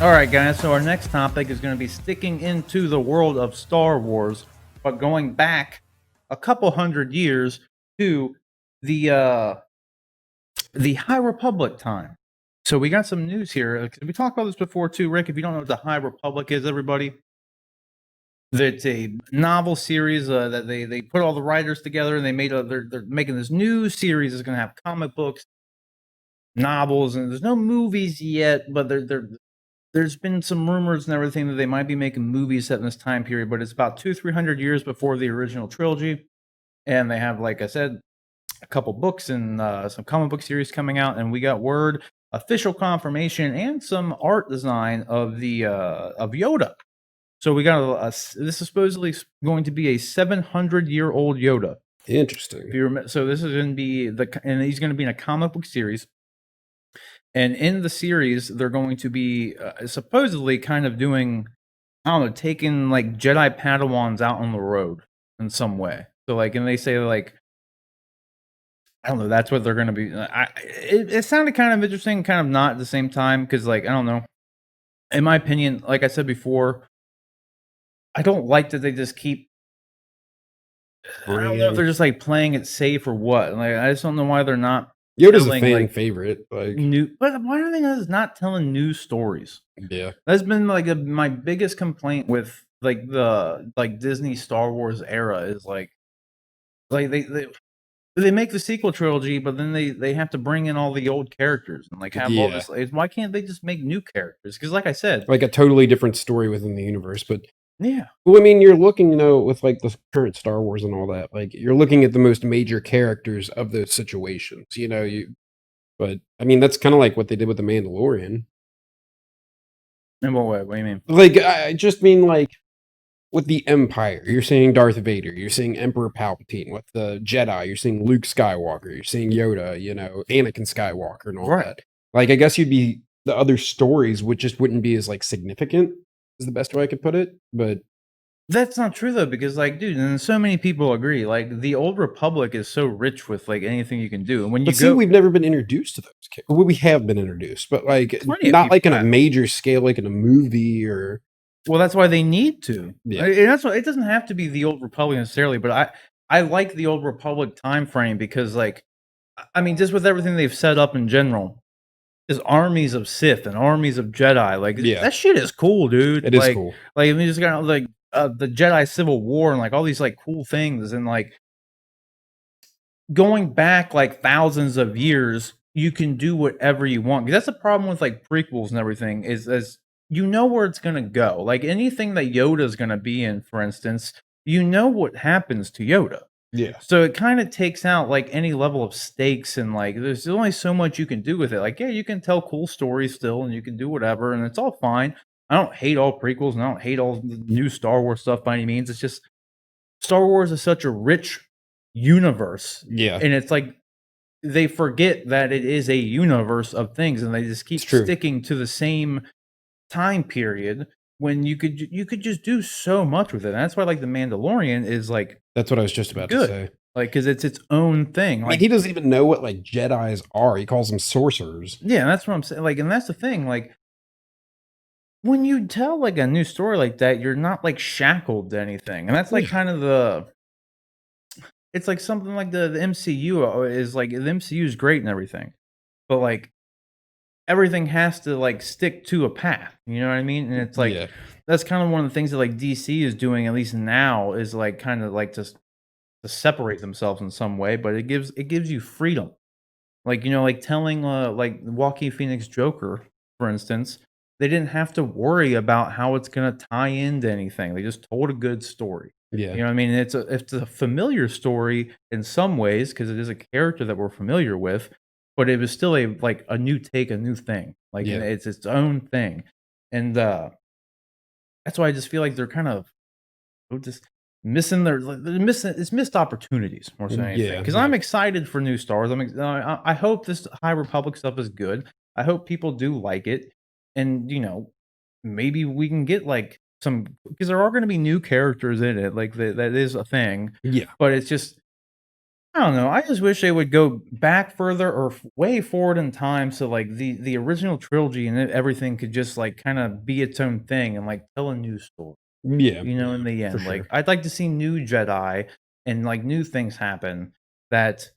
All right, guys. So our next topic is going to be sticking into the world of Star Wars, but going back a couple hundred years to the uh, the High Republic time. So we got some news here. We talked about this before too, Rick. If you don't know what the High Republic is, everybody, that's a novel series that they put all the writers together and they made they're making this new series that's going to have comic books, novels, and there's no movies yet, but there's been some rumors and everything that they might be making movies set in this time period, but it's about 200-300 years before the original trilogy, and they have, like I said, a couple books and some comic book series coming out, and we got word, official confirmation, and some art design of the of Yoda. So we got this is supposedly going to be a 700-year-old Yoda. Interesting. If you remember, so this is going to be and he's going to be in a comic book series. And in the series, they're going to be supposedly kind of doing, I don't know, taking like Jedi Padawans out on the road in some way. So like, and they say like, I don't know, that's what they're going to be. It sounded kind of interesting, kind of not at the same time, because like, I don't know. In my opinion, like I said before, I don't like that they just keep. I don't know if they're just like playing it safe or what. Like, I just don't know why they're not. Yoda's a fan favorite. Like but why are they not telling new stories? Yeah, That's been like my biggest complaint with like the Disney Star Wars era is like they make the sequel trilogy, but then they have to bring in all the old characters and like have all this. Why can't they just make new characters? Because like I said, like a totally different story within the universe. But yeah, well, I mean, you're looking, with like the current Star Wars and all that. Like you're looking at the most major characters of those situations. But I mean, that's kind of like what they did with the Mandalorian. in what way? What do you mean? Like I just mean like with the Empire, you're seeing Darth Vader, you're seeing Emperor Palpatine. With the Jedi, you're seeing Luke Skywalker, you're seeing Yoda, Anakin Skywalker, and all that. Like, I guess the other stories wouldn't be as like significant, is the best way I could put it. But that's not true though, because like, dude, and so many people agree. Like, the Old Republic is so rich with like anything you can do. And when we've never been introduced to those characters. Well, we have been introduced, but like not like in a major scale, like in a movie or. Well, that's why they need to. Yeah. And that's why it doesn't have to be the Old Republic necessarily, but I like the Old Republic time frame because, like, I mean, just with everything they've set up in general, there's armies of Sith and armies of Jedi. Like, that shit is cool, dude. It is cool. Like, I mean, just got like the Jedi Civil War and like all these like cool things, and like going back like thousands of years, you can do whatever you want. That's the problem with like prequels and everything is you know where it's gonna go. Like anything that Yoda's gonna be in, for instance, you know what happens to Yoda. Yeah. So it kind of takes out like any level of stakes and like there's only so much you can do with it. Like, yeah, you can tell cool stories still and you can do whatever and it's all fine. I don't hate all prequels and I don't hate all the new Star Wars stuff by any means. It's just Star Wars is such a rich universe. Yeah. And it's like they forget that it is a universe of things and they just keep sticking to the same time period when you could just do so much with it. And that's why like the Mandalorian is like that's what I was just about to say. Like because it's its own thing. Like I mean, he doesn't even know what like Jedis are. He calls them sorcerers. Yeah, that's what I'm saying. Like, and that's the thing. Like when you tell like a new story like that, you're not like shackled to anything, and that's like kind of it's like something like the MCU is like the MCU is great and everything, but like everything has to like stick to a path. You know what I mean? And it's like that's kind of one of the things that like DC is doing at least now is like kind of like to separate themselves in some way, but it gives you freedom. Like like telling like Joaquin Phoenix Joker, for instance, they didn't have to worry about how it's gonna tie into anything. They just told a good story. Yeah. You know what I mean? It's a familiar story in some ways because it is a character that we're familiar with, but it was still a new take, a new thing. Like it's its own thing. And that's why I just feel like they're kind of just missing it's missed opportunities more so than anything. Because I'm excited for new Star Wars. I hope this High Republic stuff is good. I hope people do like it, and maybe we can get like some because there are going to be new characters in it. Like that is a thing. Yeah, but it's just I don't know. I just wish they would go back further or way forward in time, so like the original trilogy and everything could just like kind of be its own thing and like tell a new story. Yeah, You know, yeah, in the for end, like sure. I'd like to see new Jedi and like new things happen that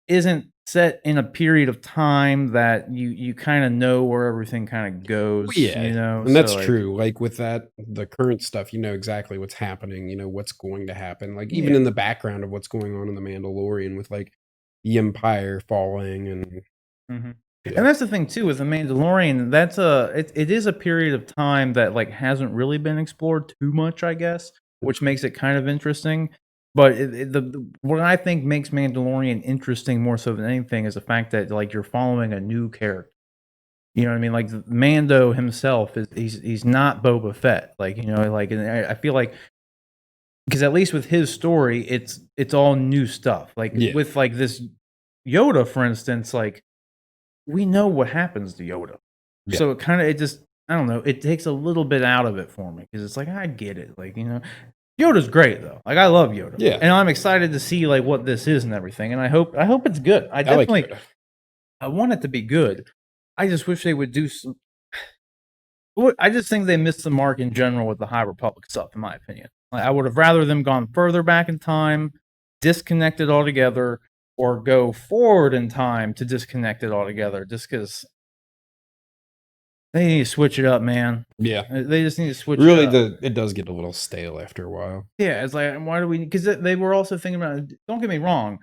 isn't set in a period of time that you kind of know where everything kind of Well, goes. yeah, You know, and that's so like true. Like with that, the current stuff, you know exactly what's happening. You know what's going to happen. Like even yeah. in the background of what's going on in the Mandalorian, with like the Empire falling, and Mhm. yeah, And that's the thing too with The Mandalorian, that's it is a period of time that, like, hasn't really been explored too much, I guess, which makes it kind of interesting, but the what I think makes Mandalorian interesting more so than anything is the fact that, like, you're following a new character, you know what I mean? Like, Mando himself is he's not Boba Fett, like, you know, like, and I feel like because at least with his story, it's all new stuff, like, yeah, with, like, this Yoda, for instance, like we know what happens to Yoda. yeah, So it just I don't know, it takes a little bit out of it for me because it's like, I get it, like, you know? Yoda's great, though. Like, I love Yoda, yeah. and I'm excited to see, like, what this is and everything, and I hope it's good. I like Yoda. I want it to be good. I just wish they would do some I just think they missed the mark in general with the High Republic stuff, in my opinion. Like, I would have rather them gone further back in time, disconnected altogether, or go forward in time to disconnect it altogether, just because they need to switch it up, man. Yeah, They just need to switch it really, up. it does get a little stale after a while. Yeah, it's like, why do we? Because they were also thinking about. Don't get me wrong.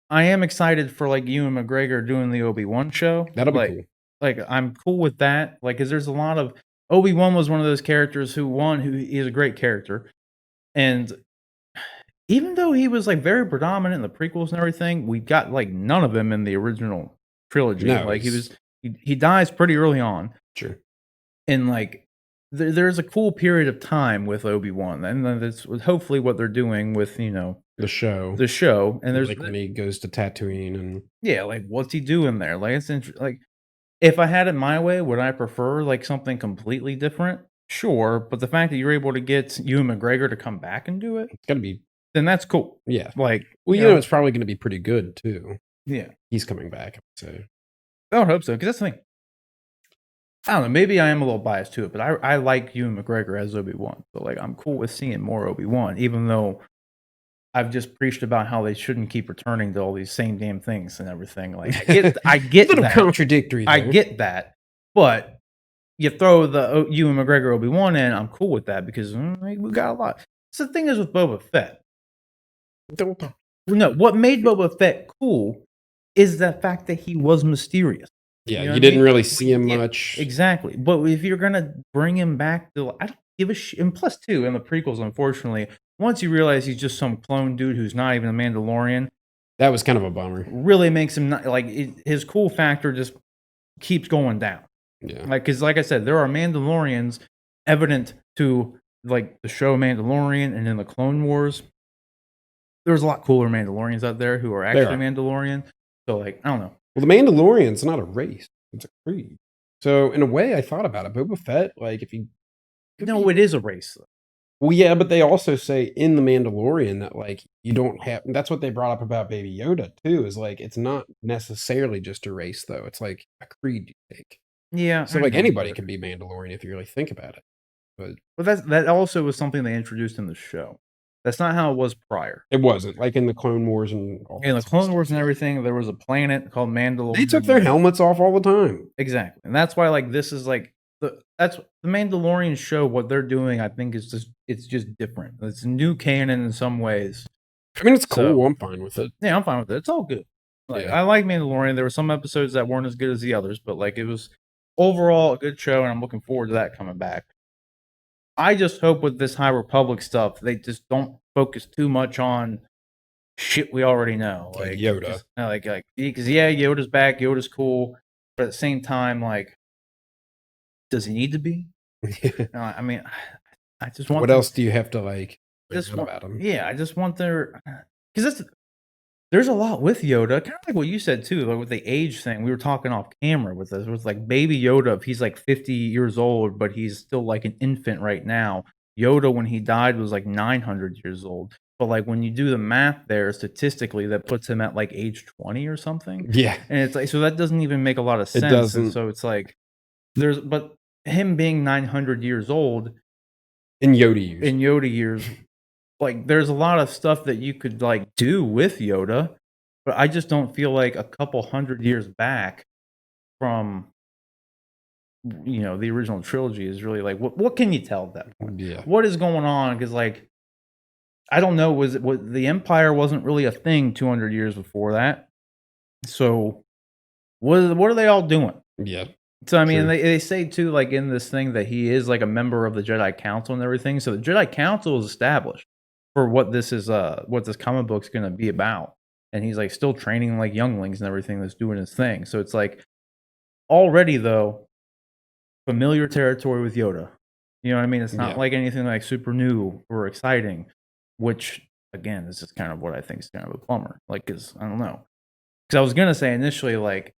I am excited for like Ewan McGregor doing the Obi-Wan show. That'll be cool. Like I'm cool with that. Like, because there's a lot of Obi-Wan was one of those characters who is a great character, and even though he was like very predominant in the prequels and everything, we got like none of him in the original trilogy. No, Like he's he dies pretty early on. sure And, like, there's a cool period of time with Obi-Wan, and then that's hopefully what they're doing with, you know, the show, the show, and there's like when he goes to Tatooine, and yeah, like, what's he doing there? Like, it's like, if I had it my way, would I prefer, like, something completely different? Sure, but the fact that you're able to get Ewan McGregor to come back and do it, it's gonna be then that's cool. yeah. Like, Well, you you know, know it's probably gonna be pretty good too. yeah. He's coming back, I would say. I would hope so, because that's the thing. I don't know, maybe I am a little biased to it, but I like Ewan McGregor as Obi-Wan, so, like, I'm cool with seeing more Obi-Wan, even though I've just preached about how they shouldn't keep returning to all these same damn things and everything. Like, I A get little that, contradictory I there. get that, but you throw the Ewan McGregor Obi-Wan in, I'm cool with that because we got a lot. So the thing is with Boba Fett. Don't No, what made Boba Fett cool is the fact that he was mysterious. Yeah, You know you what I didn't mean? really see him Yeah, much. exactly. But if you're gonna bring him back to, I don't give a shit. And plus, too, in the prequels, unfortunately, once you realize he's just some clone dude who's not even a Mandalorian, That was kind of a bummer. really makes him not like his cool factor just keeps going down. Yeah. Like, because like I said, there are Mandalorians evident to like the show Mandalorian and in the Clone Wars. There's a lot cooler Mandalorians out there who are There actually are. Mandalorian. So like, I don't know. Well, the Mandalorian's not a race, it's a creed. So, in a way, I thought about it. Boba Fett, like, if he could No, be it is a race. well, yeah, but they also say in The Mandalorian that, like, you don't have that's what they brought up about Baby Yoda, too, is, like, it's not necessarily just a race, though. It's like a creed you take. Yeah, So, I like, know, anybody can be Mandalorian if you really think about it. But but that also was something they introduced in the show. That's not how it was prior. it wasn't, like, in the Clone Wars and all In that the sort of Clone stuff. Wars and everything, there was a planet called Mandalore. They took their helmets off all the time. Exactly, and that's why, like, this is, like, that's the Mandalorian show, what they're doing, I think, is just it's just different. It's new canon in some ways. I mean, it's So, cool, I'm fine with it. yeah, I'm fine with it. It's all good. Like, Yeah. I like Mandalorian. There were some episodes that weren't as good as the others, but, like, it was overall a good show, and I'm looking forward to that coming back. I just hope with this High Republic stuff, they just don't focus too much on shit we already know, Like like Yoda. just like because yeah, Yoda's back, Yoda's cool, but at the same time, like, does he need to be? No, I mean, I just want What them, else do you have to, like, bring just up want, about him? yeah, I just want their because there's a lot with Yoda, kind of like what you said too, like with the age thing. We were talking off camera with this, with like Baby Yoda. If he's like 50 years old, but he's still like an infant right now. Yoda, when he died, was like 900 years old. But like when you do the math there statistically, that puts him at like age 20 or something. Yeah. And it's like, so that doesn't even make a lot of sense. doesn't. And so it's like but him being 900 years old In Yoda years, like there's a lot of stuff that you could like do with Yoda, but I just don't feel like a couple hundred years back from the original trilogy is really like what can you tell at that point? Yeah. What is going on? Because like I don't know, was the Empire wasn't really a thing 200 years before that. So what are they all doing? Yeah. So I mean, True. they say too, like in this thing, that he is like a member of the Jedi Council and everything. So the Jedi Council is established for what this comic book's gonna be about. And he's like still training like younglings and everything, that's doing his thing. So it's like already though familiar territory with Yoda. You know what I mean? It's not Yeah. like anything like super new or exciting, which again, this is kind of what I think is kind of a bummer. Like, cause I don't know. Cause I was gonna say initially, like,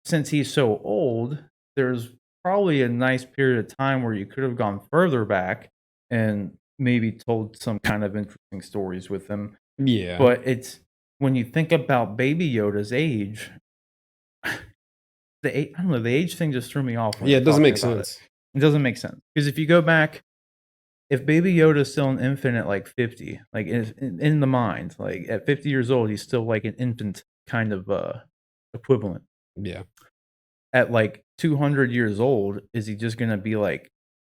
since he's so old, there's probably a nice period of time where you could have gone further back and maybe told some kind of interesting stories with him. Yeah. But it's when you think about Baby Yoda's age, I don't know, the age thing just threw me off. When Yeah, you're it doesn't talking make about sense. It doesn't make sense because if you go back, if Baby Yoda's still an infant at like 50, like in the mind, like at 50 years old, he's still like an infant kind of equivalent. Yeah. At like 200 years old, is he just gonna be like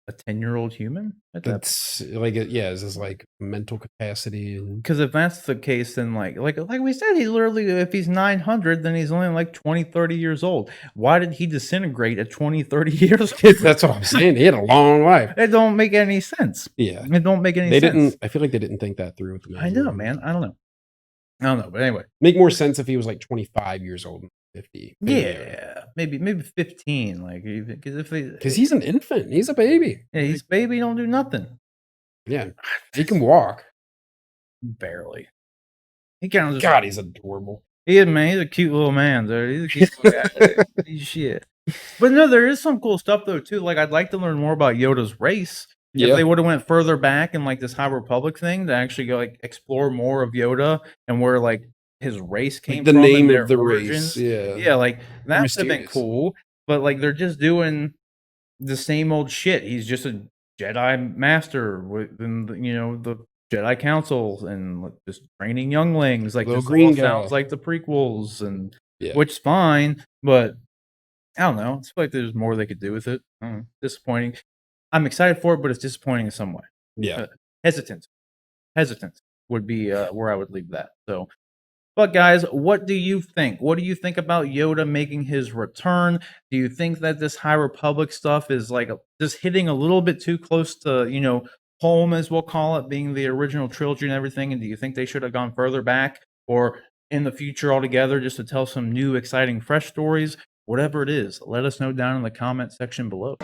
a 10-year-old human at that? That's like is this like mental capacity and Because if that's the case, then like we said, he literally, if he's 900, then he's only like 20, 30 years old. Why did he disintegrate at 20, 30 years old? that's what I'm saying. He had a long life. It don't make any sense. Yeah. It don't make any They sense. I feel like they didn't think that through with the I know, man. I don't know. But anyway. Make more sense if he was like 25 years old and 50. Yeah. Maybe 15. Like, because he's an infant. He's a baby. Yeah, he's baby, don't do nothing. Yeah. He can walk. Barely. He kind of just, God, he's adorable. He is, man. He's a cute little man, dude. He's a cute little guy. He's shit. But no, there is some cool stuff though too. Like, I'd like to learn more about Yoda's race. If they would have went further back in like this High Republic thing to actually go like explore more of Yoda and where like his race came the from, name and their of the origins. race. Yeah, like that would have been mysterious. cool. But like they're just doing the same old shit. He's just a Jedi master within the Jedi Council and just training younglings. Like Little this green all guy. sounds like the prequels, and Yeah. which is fine, but I don't know. It's like there's more they could do with it. Disappointing. I'm excited for it, but it's disappointing in some way. Yeah. Hesitant would be where I would leave that. So, but guys, what do you think? What do you think about Yoda making his return? Do you think that this High Republic stuff is like just hitting a little bit too close to home, as we'll call it, being the original trilogy and everything? And do you think they should have gone further back or in the future altogether just to tell some new, exciting, fresh stories? Whatever it is, let us know down in the comment section below.